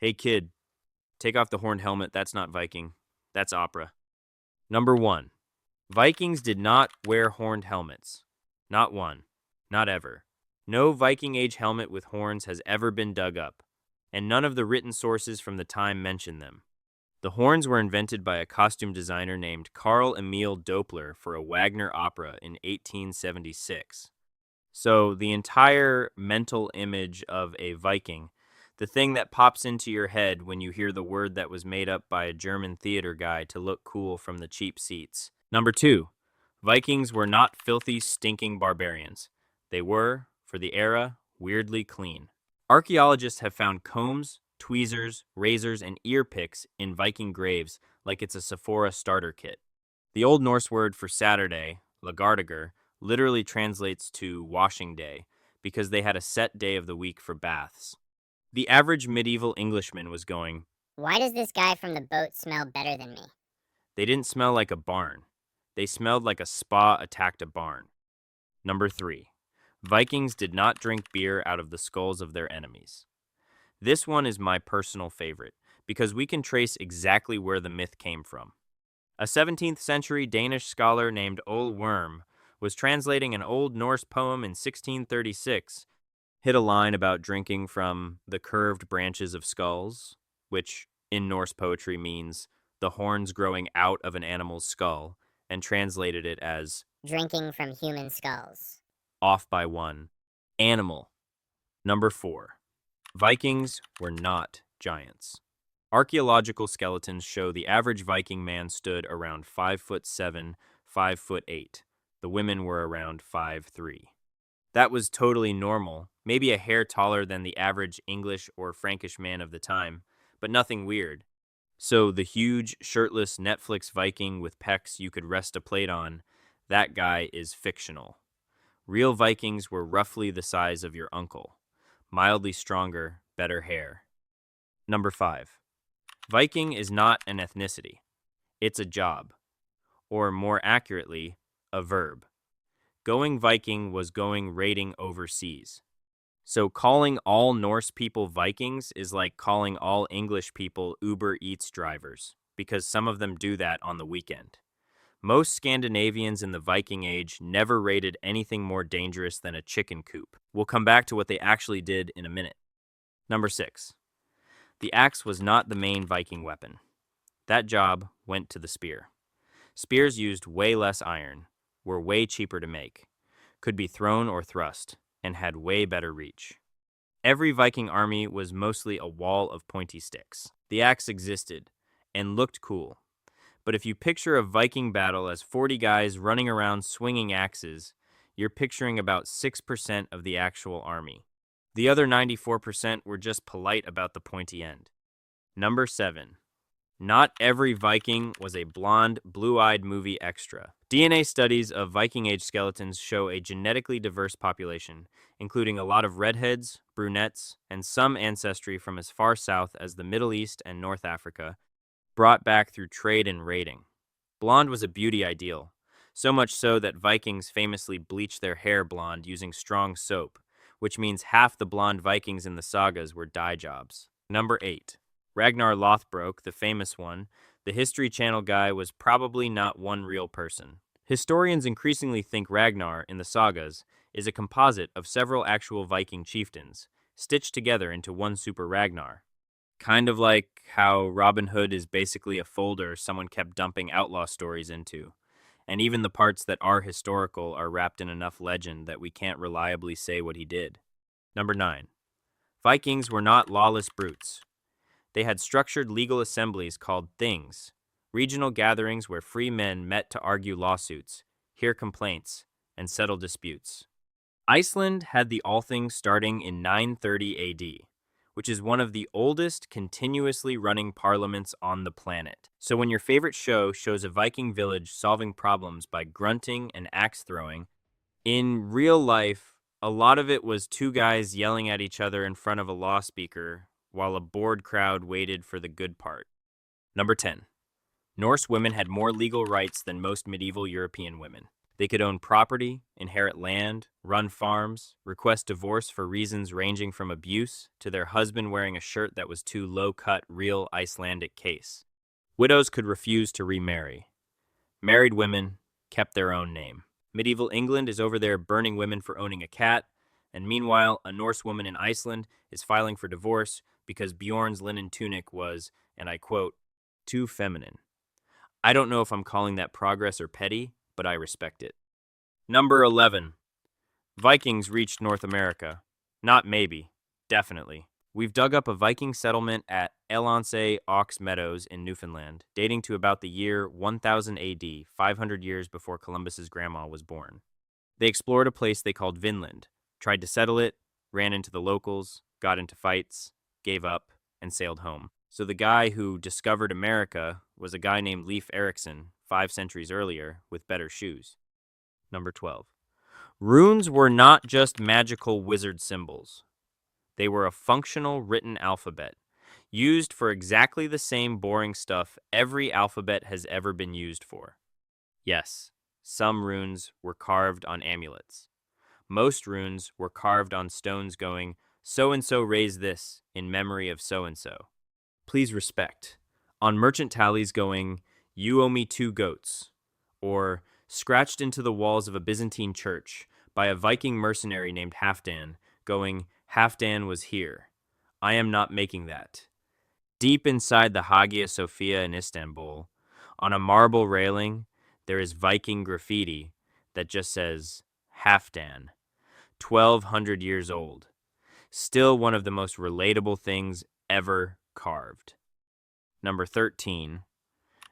Hey kid, take off the horned helmet. That's not Viking. That's opera. Number 1. Vikings did not wear horned helmets. Not one. Not ever. No Viking Age helmet with horns has ever been dug up, and none of the written sources from the time mention them. The horns were invented by a costume designer named Carl Emil Doepler for a Wagner opera in 1876. So the entire mental image of a Viking, the thing that pops into your head when you hear the word that was made up by a German theater guy to look cool from the cheap seats. Number 2, Vikings were not filthy, stinking barbarians. They were, for the era, weirdly clean. Archaeologists have found combs, tweezers, razors, and ear picks in Viking graves like it's a Sephora starter kit. The Old Norse word for Saturday, lagardagur, literally translates to washing day because they had a set day of the week for baths. The average medieval Englishman was going, Why does this guy from the boat smell better than me? they didn't smell like a barn. They smelled like a spa attacked a barn. Number 3. Vikings did not drink beer out of the skulls of their enemies. This one is my personal favorite because we can trace exactly where the myth came from. A 17th century Danish scholar named Ole Worm was translating an Old Norse poem in 1636, hit a line about drinking from the curved branches of skulls, which in Norse poetry means the horns growing out of an animal's skull, and translated it as Drinking from human skulls. off by one. Animal. Number 4. Vikings were not giants. Archaeological skeletons show the average Viking man stood around 5'7", 5'8". The women were around 5'3". That was totally normal, maybe a hair taller than the average English or Frankish man of the time, but nothing weird. So the huge, shirtless Netflix Viking with pecs you could rest a plate on, that guy is fictional. Real Vikings were roughly the size of your uncle. Mildly stronger, better hair. Number 5. Viking is not an ethnicity. It's a job. Or more accurately, a verb. Going Viking was going raiding overseas. So calling all Norse people Vikings is like calling all English people Uber Eats drivers, because some of them do that on the weekend. Most Scandinavians in the Viking Age never raided anything more dangerous than a chicken coop. We'll come back to what they actually did in a minute. Number 6. The axe was not the main Viking weapon. That job went to the spear. Spears used way less iron, were way cheaper to make, could be thrown or thrust, and had way better reach. Every Viking army was mostly a wall of pointy sticks. The axe existed and looked cool. But if you picture a Viking battle as 40 guys running around swinging axes, you're picturing about 6% of the actual army. The other 94% were just polite about the pointy end. Number 7. Not every Viking was a blonde, blue-eyed movie extra. DNA studies of Viking Age skeletons show a genetically diverse population, including a lot of redheads, brunettes, and some ancestry from as far south as the Middle East and North Africa, brought back through trade and raiding. Blonde was a beauty ideal, so much so that Vikings famously bleached their hair blonde using strong soap, which means half the blonde Vikings in the sagas were dye jobs. Number 8. Ragnar Lothbrok, the famous one, the History Channel guy, was probably not one real person. Historians increasingly think Ragnar, in the sagas, is a composite of several actual Viking chieftains, stitched together into one super Ragnar. Kind of like how Robin Hood is basically a folder someone kept dumping outlaw stories into. And even the parts that are historical are wrapped in enough legend that we can't reliably say what he did. Number 9. Vikings were not lawless brutes. They had structured legal assemblies called things, regional gatherings where free men met to argue lawsuits, hear complaints, and settle disputes. Iceland had the Althing starting in 930 AD, which is one of the oldest continuously running parliaments on the planet. So when your favorite show shows a Viking village solving problems by grunting and axe throwing, in real life, a lot of it was two guys yelling at each other in front of a law speaker while a bored crowd waited for the good part. Number 10. Norse women had more legal rights than most medieval European women. They could own property, inherit land, run farms, request divorce for reasons ranging from abuse to their husband wearing a shirt that was too low-cut real Icelandic case. Widows could refuse to remarry. Married women kept their own name. Medieval England is over there burning women for owning a cat, and meanwhile, a Norse woman in Iceland is filing for divorce because Bjorn's linen tunic was, and I quote, too feminine. I don't know if I'm calling that progress or petty, but I respect it. Number 11. Vikings reached North America. Not maybe, definitely. We've dug up a Viking settlement at Elance Aux Meadows in Newfoundland, dating to about the year 1000 AD, 500 years before Columbus's grandma was born. They explored a place they called Vinland, tried to settle it, ran into the locals, got into fights, gave up, and sailed home. So the guy who discovered America was a guy named Leif Erikson 5 centuries earlier with better shoes. Number 12. Runes were not just magical wizard symbols. They were a functional written alphabet, used for exactly the same boring stuff every alphabet has ever been used for. Yes, some runes were carved on amulets. Most runes were carved on stones going, so-and-so raise this in memory of so-and-so. Please respect. On merchant tallies going, you owe me 2 goats. Or scratched into the walls of a Byzantine church by a Viking mercenary named Halfdan, going, Halfdan was here. I am not making that. Deep inside the Hagia Sophia in Istanbul, on a marble railing, there is Viking graffiti that just says, Halfdan, 1200 years old. Still one of the most relatable things ever carved. Number 13,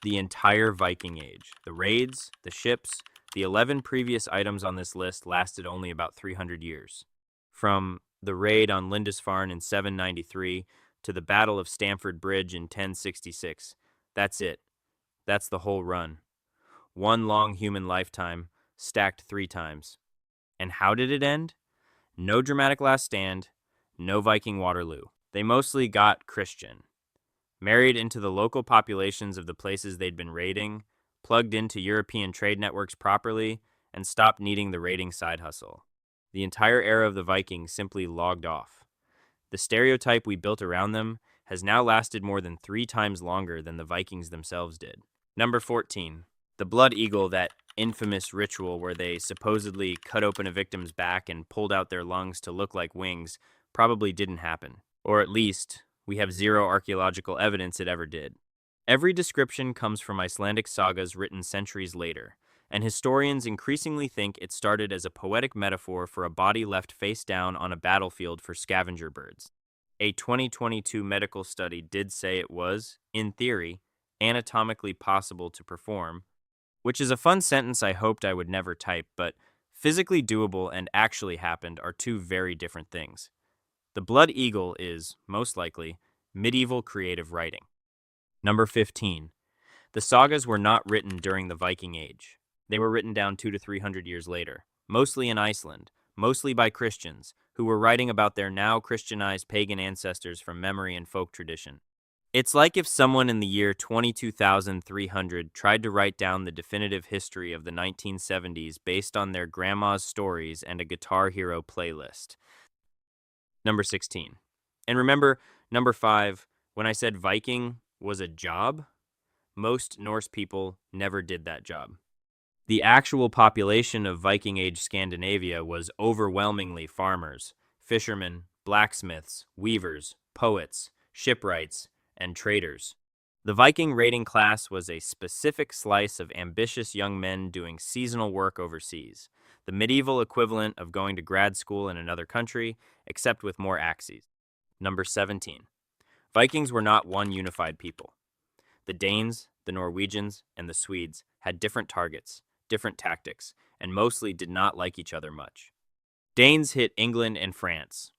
the entire Viking Age. The raids, the ships, the 11 previous items on this list lasted only about 300 years. From the raid on Lindisfarne in 793 to the Battle of Stamford Bridge in 1066. That's it. That's the whole run. One long human lifetime, stacked 3 times. And how did it end? No dramatic last stand, no Viking Waterloo. They mostly got Christian. Married into the local populations of the places they'd been raiding, plugged into European trade networks properly, and stopped needing the raiding side hustle. The entire era of the Vikings simply logged off. The stereotype we built around them has now lasted more than 3 times longer than the Vikings themselves did. Number 14. The blood eagle, that infamous ritual where they supposedly cut open a victim's back and pulled out their lungs to look like wings, probably didn't happen. Or at least, we have 0 archaeological evidence it ever did. Every description comes from Icelandic sagas written centuries later, and historians increasingly think it started as a poetic metaphor for a body left face down on a battlefield for scavenger birds. A 2022 medical study did say it was, in theory, anatomically possible to perform, which is a fun sentence I hoped I would never type, but physically doable and actually happened are 2 very different things. The blood eagle is, most likely, medieval creative writing. Number 15. The sagas were not written during the Viking Age. They were written down 200 to 300 years later, mostly in Iceland, mostly by Christians, who were writing about their now Christianized pagan ancestors from memory and folk tradition. It's like if someone in the year 22,300 tried to write down the definitive history of the 1970s based on their grandma's stories and a Guitar Hero playlist. Number 16. And remember, number 5, when I said Viking was a job, most Norse people never did that job. The actual population of Viking Age Scandinavia was overwhelmingly farmers, fishermen, blacksmiths, weavers, poets, shipwrights, and traders. The Viking raiding class was a specific slice of ambitious young men doing seasonal work overseas, the medieval equivalent of going to grad school in another country, except with more axes. Number 17. Vikings were not one unified people. The Danes, the Norwegians, and the Swedes had different targets, different tactics, and mostly did not like each other much. Danes hit England and France.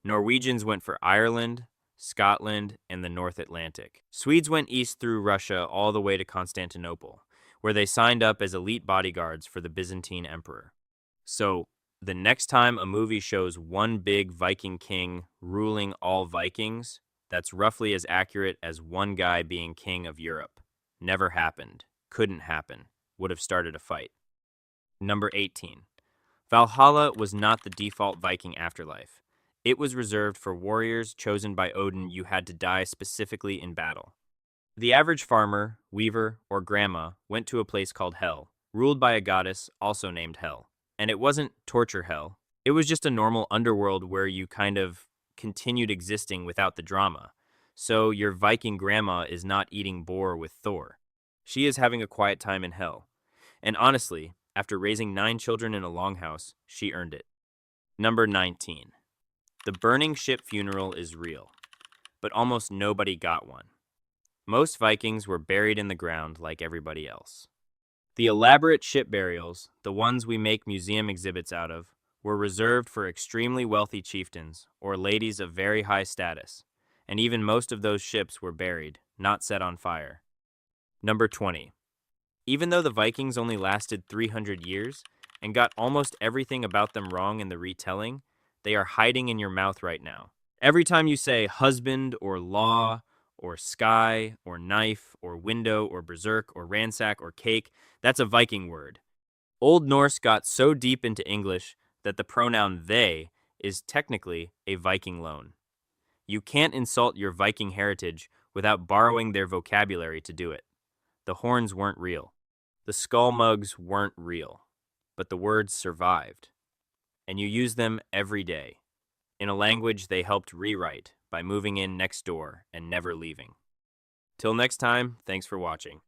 Norwegians went for Ireland, Scotland, and the North Atlantic. Swedes went east through Russia all the way to Constantinople, where they signed up as elite bodyguards for the Byzantine emperor. So, the next time a movie shows one big Viking king ruling all Vikings, that's roughly as accurate as one guy being king of Europe. Never happened. Couldn't happen. Would have started a fight. Number 18. Valhalla was not the default Viking afterlife. It was reserved for warriors chosen by Odin. You had to die specifically in battle. The average farmer, weaver, or grandma went to a place called Hell, ruled by a goddess also named Hel. And it wasn't torture hell. It was just a normal underworld where you kind of continued existing without the drama. So your Viking grandma is not eating boar with Thor. She is having a quiet time in hell. And honestly, after raising 9 children in a longhouse, she earned it. Number 19. The burning ship funeral is real, but almost nobody got one. Most Vikings were buried in the ground like everybody else. The elaborate ship burials, the ones we make museum exhibits out of, were reserved for extremely wealthy chieftains or ladies of very high status, and even most of those ships were buried, not set on fire. Number 20. Even though the Vikings only lasted 300 years and got almost everything about them wrong in the retelling, they are hiding in your mouth right now. Every time you say husband or law or sky or knife or window or berserk or ransack or cake, that's a Viking word. Old Norse got so deep into English that the pronoun they is technically a Viking loan. You can't insult your Viking heritage without borrowing their vocabulary to do it. The horns weren't real. The skull mugs weren't real. But the words survived. And you use them every day, in a language they helped rewrite by moving in next door and never leaving. Till next time, thanks for watching.